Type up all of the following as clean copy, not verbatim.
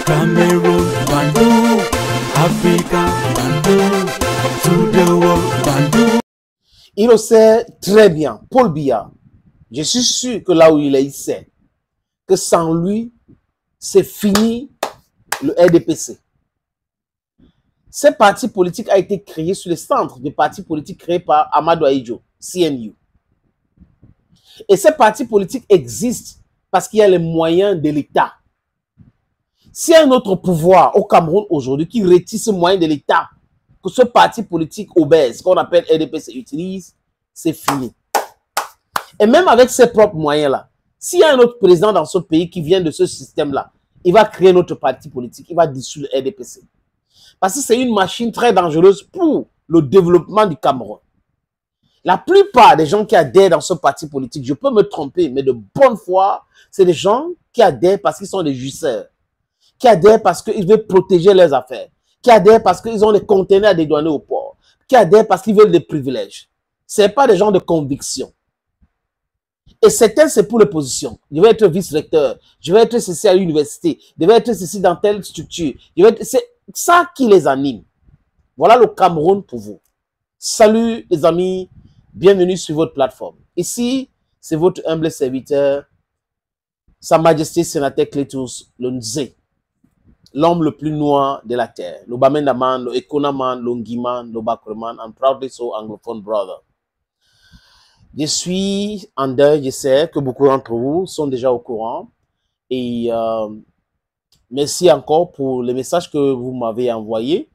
Cameroon, Bandung, Africa, Bandung, to the world, Bandung. Il le sait très bien, Paul Biya. Je suis sûr que là où il est, il sait que sans lui, c'est fini le RDPC. Ce parti politique a été créé sur le centre des partis politiques créés par Amadou Ahidjo, CNU. Et ce parti politique existe parce qu'il y a les moyens de l'État. S'il y a un autre pouvoir au Cameroun aujourd'hui qui retire ce moyen de l'État que ce parti politique obèse, qu'on appelle RDPC, utilise, c'est fini. Et même avec ses propres moyens-là, s'il y a un autre président dans ce pays qui vient de ce système-là, il va créer notre parti politique, il va dissoudre le RDPC. Parce que c'est une machine très dangereuse pour le développement du Cameroun. La plupart des gens qui adhèrent dans ce parti politique, je peux me tromper, mais de bonne foi, c'est des gens qui adhèrent parce qu'ils sont des jouisseurs, qui adhèrent parce qu'ils veulent protéger leurs affaires, qui adhèrent parce qu'ils ont des conteneurs à dédouaner au port, qui adhèrent parce qu'ils veulent des privilèges. Ce n'est pas des gens de conviction. Et certains, c'est pour les positions. Je vais être vice-recteur, je vais être ceci à l'université, je vais être ceci dans telle structure. C'est ça qui les anime. Voilà le Cameroun pour vous. Salut les amis, bienvenue sur votre plateforme. Ici, c'est votre humble serviteur, Sa Majesté Sénateur Cletus, le Nzé, l'homme le plus noir de la terre, le Bamendaman, le Ekonaman, le Ngiman, le Bakreman, and proudly so anglophone brother. Je suis en deuil, je sais que beaucoup d'entre vous sont déjà au courant. Et merci encore pour les messages que vous m'avez envoyés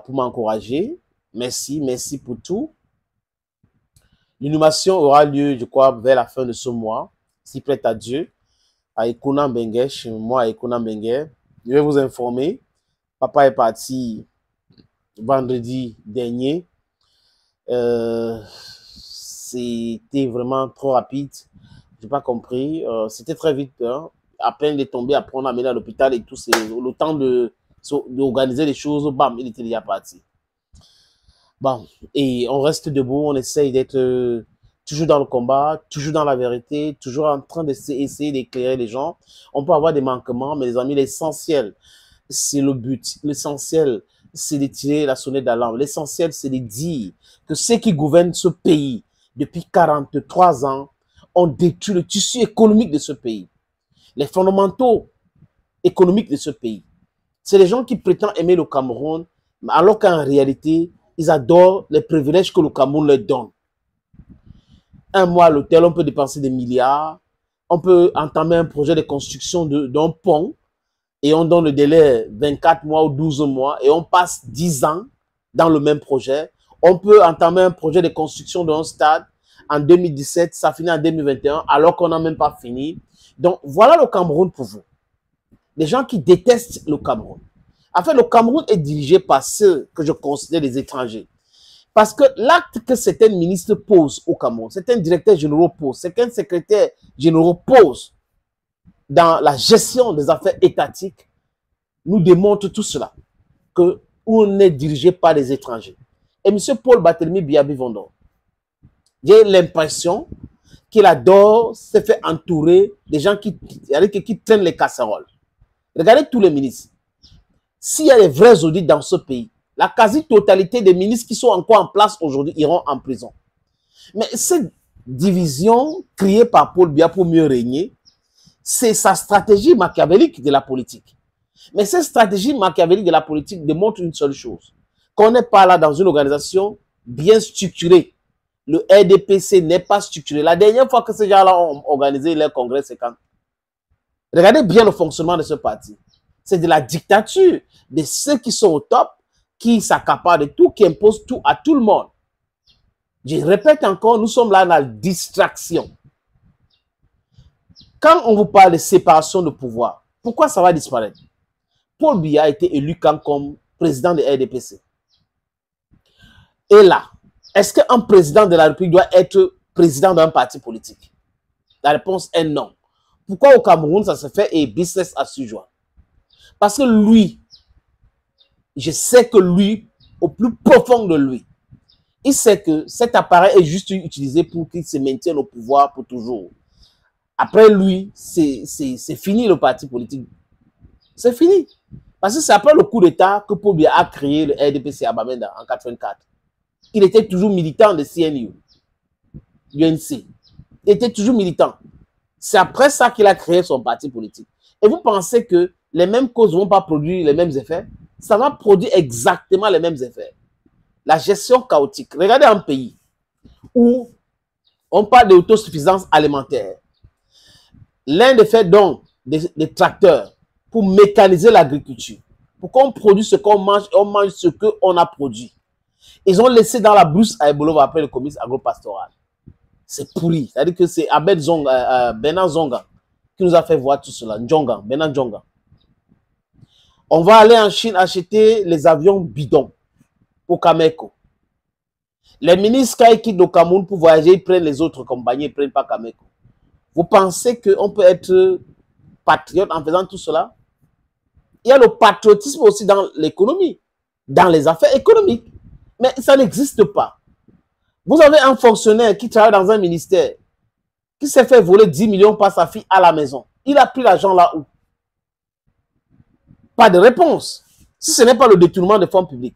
pour m'encourager. Merci, merci pour tout. L'inhumation aura lieu, je crois, vers la fin de ce mois, si prête à Dieu, à Ekuna Mbengue, chez moi à Ekuna Mbengue. Je vais vous informer. Papa est parti vendredi dernier. C'était vraiment trop rapide. Je n'ai pas compris. C'était très vite. Hein. À peine il est tombé, après on a amené à l'hôpital et tout. C'est le temps d'organiser les choses. Bam, il était déjà parti. Bon, et on reste debout, on essaye d'être toujours dans le combat, toujours dans la vérité, toujours en train d'essayer d'éclairer les gens. On peut avoir des manquements, mais les amis, l'essentiel, c'est le but. L'essentiel, c'est de tirer la sonnette d'alarme. L'essentiel, c'est de dire que ceux qui gouvernent ce pays depuis 43 ans ont détruit le tissu économique de ce pays. Les fondamentaux économiques de ce pays. C'est les gens qui prétendent aimer le Cameroun, alors qu'en réalité, ils adorent les privilèges que le Cameroun leur donne. Un mois à l'hôtel, on peut dépenser des milliards. On peut entamer un projet de construction d'un pont et on donne le délai 24 mois ou 12 mois et on passe 10 ans dans le même projet. On peut entamer un projet de construction d'un stade en 2017, ça finit en 2021 alors qu'on n'a même pas fini. Donc voilà le Cameroun pour vous. Les gens qui détestent le Cameroun. En fait, le Cameroun est dirigé par ceux que je considère des étrangers. Parce que l'acte que certains ministres posent au Cameroun, certains directeurs généraux posent, certains secrétaires généraux posent dans la gestion des affaires étatiques, nous démontre tout cela, qu'on est dirigé par des étrangers. Et M. Paul Barthélemy Biya Bivondor, j'ai l'impression qu'il adore se faire entourer des gens qui traînent les casseroles. Regardez tous les ministres. S'il y a des vrais audits dans ce pays, la quasi-totalité des ministres qui sont encore en place aujourd'hui iront en prison. Mais cette division créée par Paul Biya pour mieux régner, c'est sa stratégie machiavélique de la politique. Mais cette stratégie machiavélique de la politique démontre une seule chose, qu'on n'est pas là dans une organisation bien structurée. Le RDPC n'est pas structuré. La dernière fois que ces gens-là ont organisé leur congrès, c'est quand? Regardez bien le fonctionnement de ce parti. C'est de la dictature de ceux qui sont au top, qui s'accaparent de tout, qui imposent tout à tout le monde. Je répète encore, nous sommes là dans la distraction. Quand on vous parle de séparation de pouvoir, pourquoi ça va disparaître? Paul Biya a été élu comme président de RDPC. Et là, est-ce qu'un président de la République doit être président d'un parti politique? La réponse est non. Pourquoi au Cameroun ça se fait et business as usual? Parce que lui, je sais que lui, au plus profond de lui, il sait que cet appareil est juste utilisé pour qu'il se maintienne au pouvoir pour toujours. Après lui, c'est fini le parti politique. C'est fini. Parce que c'est après le coup d'État que Paul Biya a créé le RDPC à Bamenda en 84. Il était toujours militant de CNU, UNC. Il était toujours militant. C'est après ça qu'il a créé son parti politique. Et vous pensez que les mêmes causes ne vont pas produire les mêmes effets? Ça va produire exactement les mêmes effets. La gestion chaotique. Regardez un pays où on parle d'autosuffisance alimentaire. L'Inde fait donc des tracteurs pour mécaniser l'agriculture. Pour qu'on produise ce qu'on mange et on mange ce qu'on a produit. Ils ont laissé dans la brousse à Ebolov après le commerce agro-pastoral. C'est pourri. C'est-à-dire que c'est Abed Zonga, Benan Zonga qui nous a fait voir tout cela. Njonga, Benan Njonga. On va aller en Chine acheter les avions bidons pour Cameco. Les ministres, quand ils quittent le Cameroun pour voyager, ils prennent les autres compagnies, ils ne prennent pas Cameco. Vous pensez qu'on peut être patriote en faisant tout cela? Il y a le patriotisme aussi dans l'économie, dans les affaires économiques. Mais ça n'existe pas. Vous avez un fonctionnaire qui travaille dans un ministère, qui s'est fait voler 10 millions par sa fille à la maison. Il a pris l'argent là où? Pas de réponse. Si ce n'est pas le détournement de fonds publics.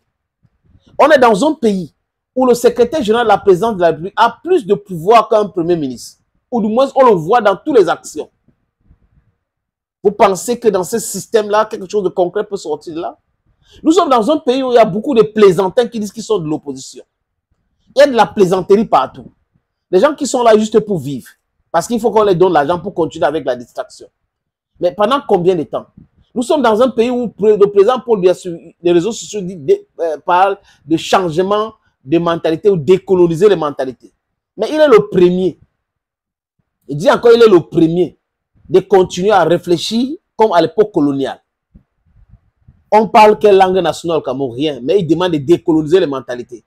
On est dans un pays où le secrétaire général de la présidence de la République a plus de pouvoir qu'un premier ministre. Ou du moins, on le voit dans toutes les actions. Vous pensez que dans ce système-là, quelque chose de concret peut sortir de là? Nous sommes dans un pays où il y a beaucoup de plaisantins qui disent qu'ils sont de l'opposition. Il y a de la plaisanterie partout. Des gens qui sont là juste pour vivre. Parce qu'il faut qu'on les donne l'argent pour continuer avec la distraction. Mais pendant combien de temps? Nous sommes dans un pays où le président Paul Biya sur les réseaux sociaux parle de changement de mentalité ou décoloniser les mentalités. Mais il est le premier. Il dit encore il est le premier de continuer à réfléchir comme à l'époque coloniale. On parle quelle langue nationale comme rien, mais il demande de décoloniser les mentalités.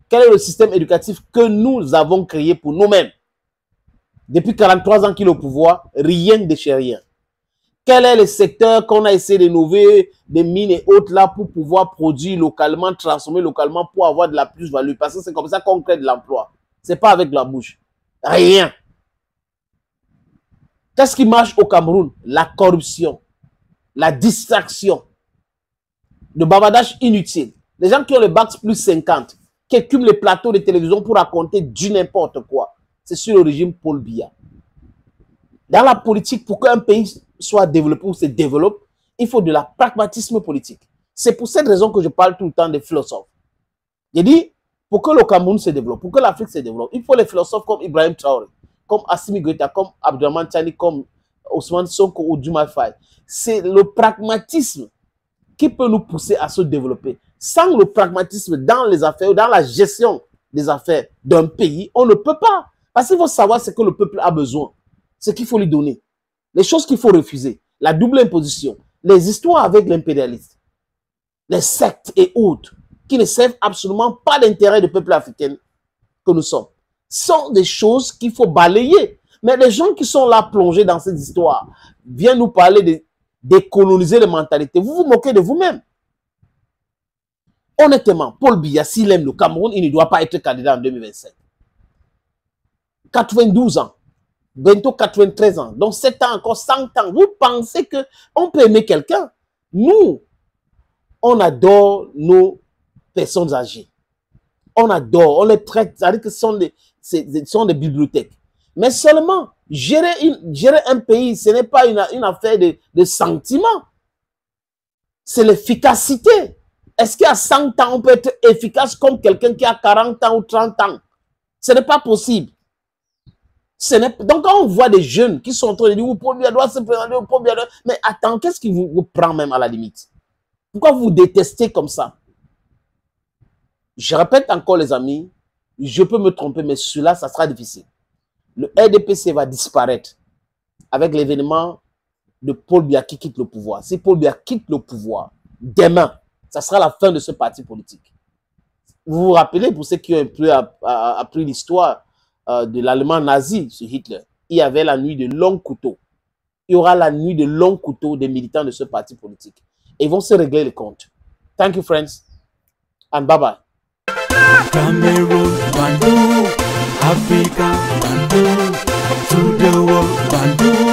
Quel est le système éducatif que nous avons créé pour nous-mêmes? Depuis 43 ans qu'il est au pouvoir, rien de chez rien. Quel est le secteur qu'on a essayé d'innover, des mines et autres là pour pouvoir produire localement, transformer localement pour avoir de la plus-value? Parce que c'est comme ça qu'on crée de l'emploi. Ce n'est pas avec la bouche. Rien. Qu'est-ce qui marche au Cameroun? La corruption, la distraction, le bavardage inutile. Les gens qui ont le bac plus 50, qui écument les plateaux de télévision pour raconter du n'importe quoi. C'est sur le régime Paul Biya. Dans la politique, pour qu'un pays soit développé ou se développe, il faut de la pragmatisme politique. C'est pour cette raison que je parle tout le temps des philosophes. J'ai dit, pour que le Cameroun se développe, pour que l'Afrique se développe, il faut les philosophes comme Ibrahim Traoré, comme Assimi Goïta, comme Abdourahmane Tiani, comme Ousmane Sonko ou Diomaye Faye. C'est le pragmatisme qui peut nous pousser à se développer. Sans le pragmatisme dans les affaires, dans la gestion des affaires d'un pays, on ne peut pas. Parce qu'il faut savoir ce que le peuple a besoin, ce qu'il faut lui donner, les choses qu'il faut refuser, la double imposition, les histoires avec l'impérialiste, les sectes et autres qui ne servent absolument pas l'intérêt du peuple africain que nous sommes. Sont des choses qu'il faut balayer. Mais les gens qui sont là plongés dans cette histoire viennent nous parler de décoloniser les mentalités. Vous vous moquez de vous-même. Honnêtement, Paul Biya, s'il aime le Cameroun, il ne doit pas être candidat en 2027. 92 ans, bientôt 93 ans, donc 7 ans, encore 100 ans. Vous pensez qu'on peut aimer quelqu'un? Nous, on adore nos personnes âgées. On adore, on les traite, c'est-à-dire que ce sont des bibliothèques. Mais seulement, gérer un pays, ce n'est pas une affaire de sentiment. C'est l'efficacité. Est-ce qu'à 100 ans, on peut être efficace comme quelqu'un qui a 40 ans ou 30 ans? Ce n'est pas possible. Donc, quand on voit des jeunes qui sont en train de dire, Paul Biya doit se présenter, Paul Biya doit... Mais attends, qu'est-ce qui vous prend même à la limite? Pourquoi vous détestez comme ça? Je répète encore, les amis, je peux me tromper, mais celui-là, ça sera difficile. Le RDPC va disparaître avec l'événement de Paul Biya qui quitte le pouvoir. Si Paul Biya quitte le pouvoir, demain, ça sera la fin de ce parti politique. Vous vous rappelez, pour ceux qui ont un peu appris l'histoire de l'Allemand nazi sur Hitler, il y avait la nuit de longs couteaux. Il y aura la nuit de longs couteaux des militants de ce parti politique. Et ils vont se régler les comptes. Thank you, friends. And bye-bye. Cameroon, Bandung, Africa, Bandung, to the world, Bandung.